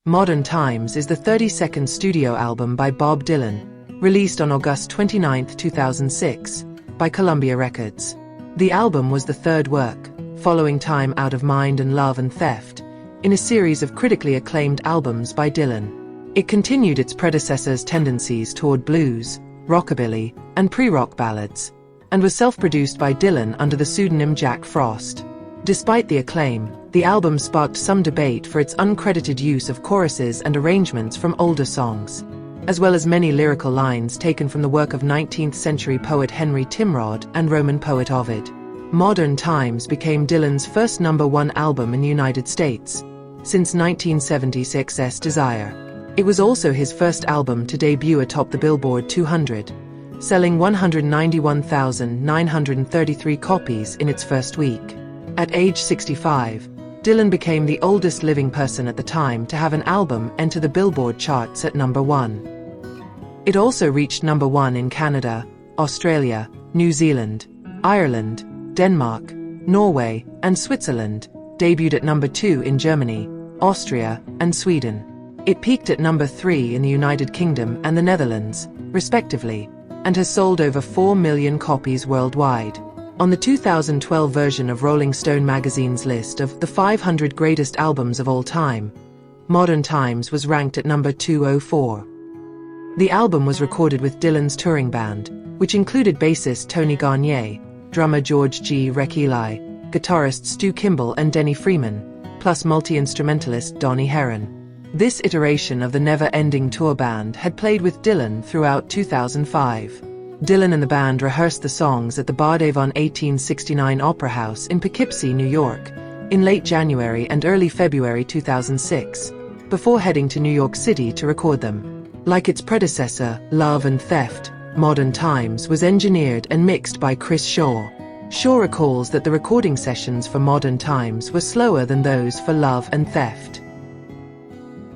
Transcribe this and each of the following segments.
Modern Times is the 32nd studio album by Bob Dylan, released on August 29, 2006, by Columbia Records. The album was the third work, following Time Out of Mind and Love and Theft, in a series of critically acclaimed albums by Dylan. It continued its predecessors' tendencies toward blues, rockabilly, and pre-rock ballads, and was self-produced by Dylan under the pseudonym Jack Frost. Despite the acclaim, the album sparked some debate for its uncredited use of choruses and arrangements from older songs, as well as many lyrical lines taken from the work of 19th-century poet Henry Timrod and Roman poet Ovid. Modern Times became Dylan's first #1 album in the United States since 1976's Desire. It was also his first album to debut atop the Billboard 200, selling 191,933 copies in its first week. At age 65, Dylan became the oldest living person at the time to have an album enter the Billboard charts at #1. It also reached #1 in Canada, Australia, New Zealand, Ireland, Denmark, Norway, and Switzerland, debuted at #2 in Germany, Austria, and Sweden. It peaked at #3 in the United Kingdom and the Netherlands, respectively, and has sold over 4 million copies worldwide. On the 2012 version of Rolling Stone magazine's list of the 500 greatest albums of all time, Modern Times was ranked at #204. The album was recorded with Dylan's touring band, which included bassist Tony Garnier, drummer George G. Reckeli, guitarist Stu Kimball and Denny Freeman, plus multi-instrumentalist Donny Heron. This iteration of the never-ending tour band had played with Dylan throughout 2005. Dylan and the band rehearsed the songs at the Bardavon 1869 Opera House in Poughkeepsie, New York, in late January and early February 2006, before heading to New York City to record them. Like its predecessor, Love and Theft, Modern Times was engineered and mixed by Chris Shaw. Shaw recalls that the recording sessions for Modern Times were slower than those for Love and Theft.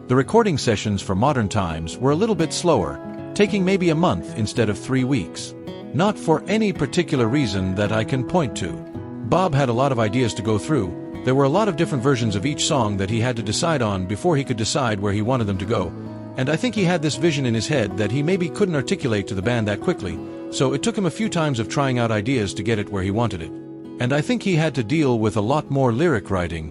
The recording sessions for Modern Times were a little bit slower, taking maybe a month instead of 3 weeks. Not for any particular reason that I can point to. Bob had a lot of ideas to go through. There were a lot of different versions of each song that he had to decide on before he could decide where he wanted them to go. And I think he had this vision in his head that he maybe couldn't articulate to the band that quickly, so it took him a few times of trying out ideas to get it where he wanted it. And I think he had to deal with a lot more lyric writing.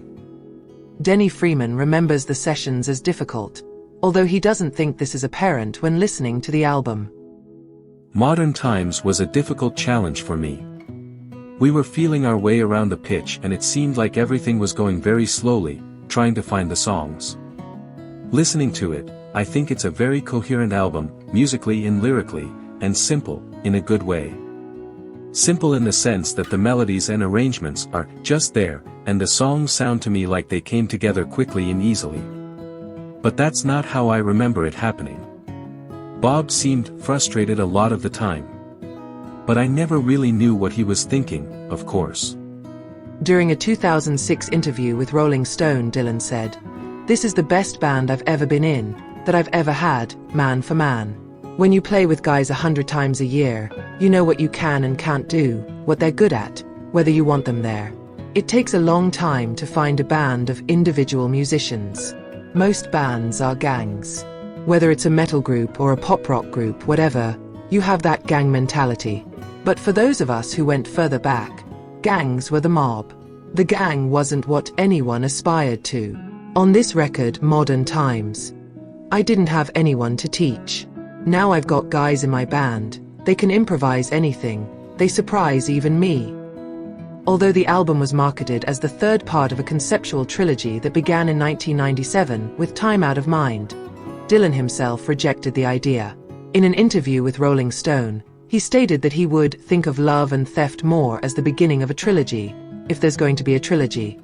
Denny Freeman remembers the sessions as difficult, although he doesn't think this is apparent when listening to the album. Modern Times was a difficult challenge for me. We were feeling our way around the pitch and it seemed like everything was going very slowly, trying to find the songs. Listening to it, I think it's a very coherent album, musically and lyrically, and simple, in a good way. Simple in the sense that the melodies and arrangements are just there, and the songs sound to me like they came together quickly and easily. But that's not how I remember it happening. Bob seemed frustrated a lot of the time. But I never really knew what he was thinking, of course. During a 2006 interview with Rolling Stone, Dylan said, "This is the best band I've ever been in, that I've ever had, man for man. When you play with guys 100 times a year, you know what you can and can't do, what they're good at, whether you want them there. It takes a long time to find a band of individual musicians. Most bands are gangs. Whether it's a metal group or a pop rock group, whatever, you have that gang mentality. But for those of us who went further back, gangs were the mob. The gang wasn't what anyone aspired to. On this record, Modern Times, I didn't have anyone to teach. Now I've got guys in my band, they can improvise anything, they surprise even me." Although the album was marketed as the third part of a conceptual trilogy that began in 1997 with Time Out of Mind, Dylan himself rejected the idea. In an interview with Rolling Stone, he stated that he would think of Love and Theft more as the beginning of a trilogy, if there's going to be a trilogy.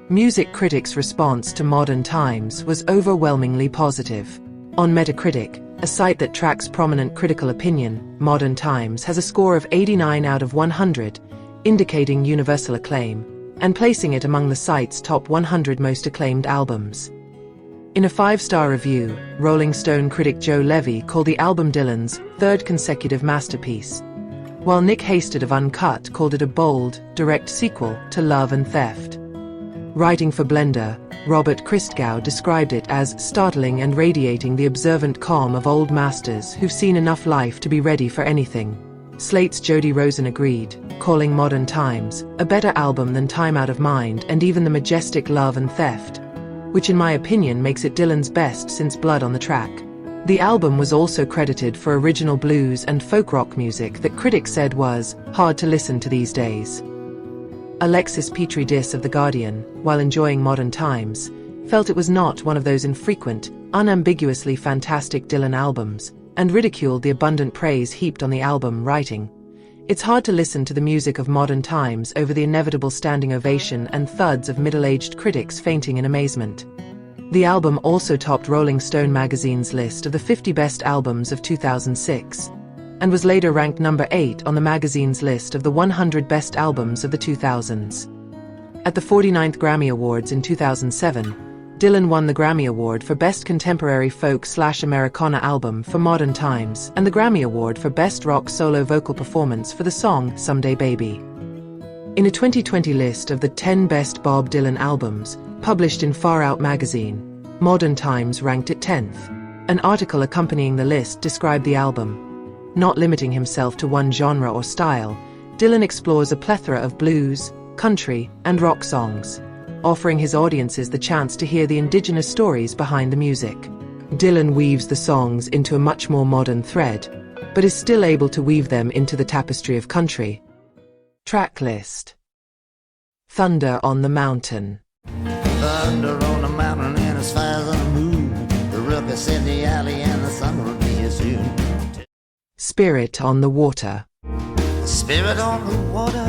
Music critics' response to Modern Times was overwhelmingly positive. On Metacritic, a site that tracks prominent critical opinion, Modern Times has a score of 89 out of 100, indicating universal acclaim, and placing it among the site's top 100 most acclaimed albums. In a 5-star review, Rolling Stone critic Joe Levy called the album Dylan's third consecutive masterpiece, while Nick Hasted of Uncut called it a bold, direct sequel to Love and Theft. Writing for Blender, Robert Christgau described it as startling and radiating the observant calm of old masters who've seen enough life to be ready for anything. Slate's Jody Rosen agreed, calling Modern Times a better album than Time Out of Mind and even the majestic Love and Theft, which in my opinion makes it Dylan's best since Blood on the Track. The album was also credited for original blues and folk rock music that critics said was hard to listen to these days. Alexis Petrie Diss of The Guardian, while enjoying Modern Times, felt it was not one of those infrequent, unambiguously fantastic Dylan albums, and ridiculed the abundant praise heaped on the album, writing, "It's hard to listen to the music of Modern Times over the inevitable standing ovation and thuds of middle-aged critics fainting in amazement." The album also topped Rolling Stone magazine's list of the 50 best albums of 2006, and was later ranked number 8 on the magazine's list of the 100 best albums of the 2000s. At the 49th Grammy Awards in 2007, Dylan won the Grammy Award for Best Contemporary Folk/Americana Album for Modern Times and the Grammy Award for Best Rock Solo Vocal Performance for the song Someday Baby. In a 2020 list of the 10 best Bob Dylan albums, published in Far Out magazine, Modern Times ranked it 10th. An article accompanying the list described the album. Not limiting himself to one genre or style, Dylan explores a plethora of blues, country, and rock songs, offering his audiences the chance to hear the indigenous stories behind the music. Dylan weaves the songs into a much more modern thread, but is still able to weave them into the tapestry of country. Track list. Thunder on the Mountain. Thunder on the mountain and as far as the moon. The ruckus in the alley and the sun will be here soon. Spirit on the Water. Spirit on the water.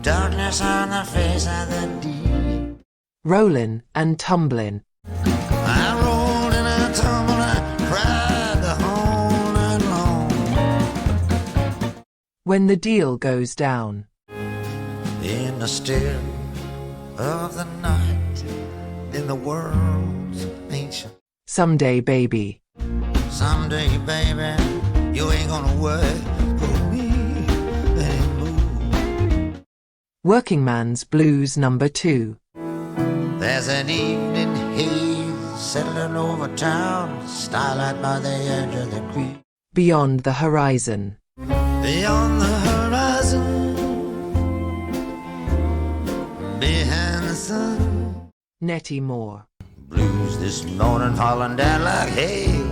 Darkness on the face of the deep. Rollin' and Tumblin'. I rolled and I tumbled, I cried the whole night long. When the Deal Goes Down. In the still of the night, in the world's ancient. Someday Baby. Someday, baby, you ain't gonna work for me anymore. Working Man's Blues No. 2. There's an evening haze settling over town, starlight by the edge of the creek. Beyond the Horizon. Beyond the horizon, behind the sun. Nettie Moore. Blues this morning falling down like hail.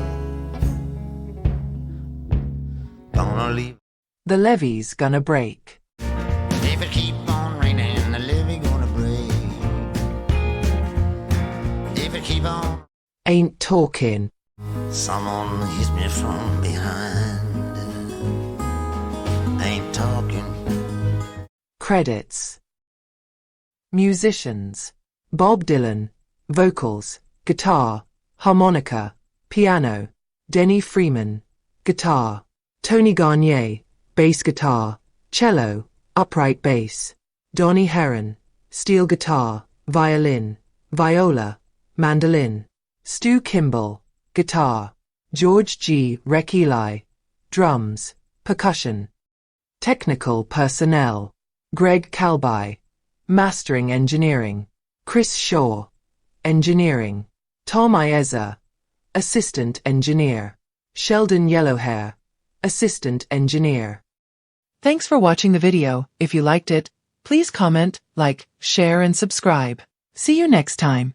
Gonna leave. The Levee's Gonna Break. If it keep on raining, the levee gonna break. If it keep on, Ain't Talking. someone hits me from behind. Ain't talking. Credits. Musicians: Bob Dylan, vocals, guitar, harmonica, piano; Denny Freeman, guitar; Tony Garnier, bass guitar, cello, upright bass; Donnie Heron, steel guitar, violin, viola, mandolin; Stu Kimball, guitar; George G. Reckeli, drums, percussion. Technical personnel: Greg Calby, mastering engineering; Chris Shaw, engineering; Tom Iezza, assistant engineer; Sheldon Yellowhair, assistant engineer. Thanks for watching the video. If you liked it, please comment, like, share, and subscribe. See you next time.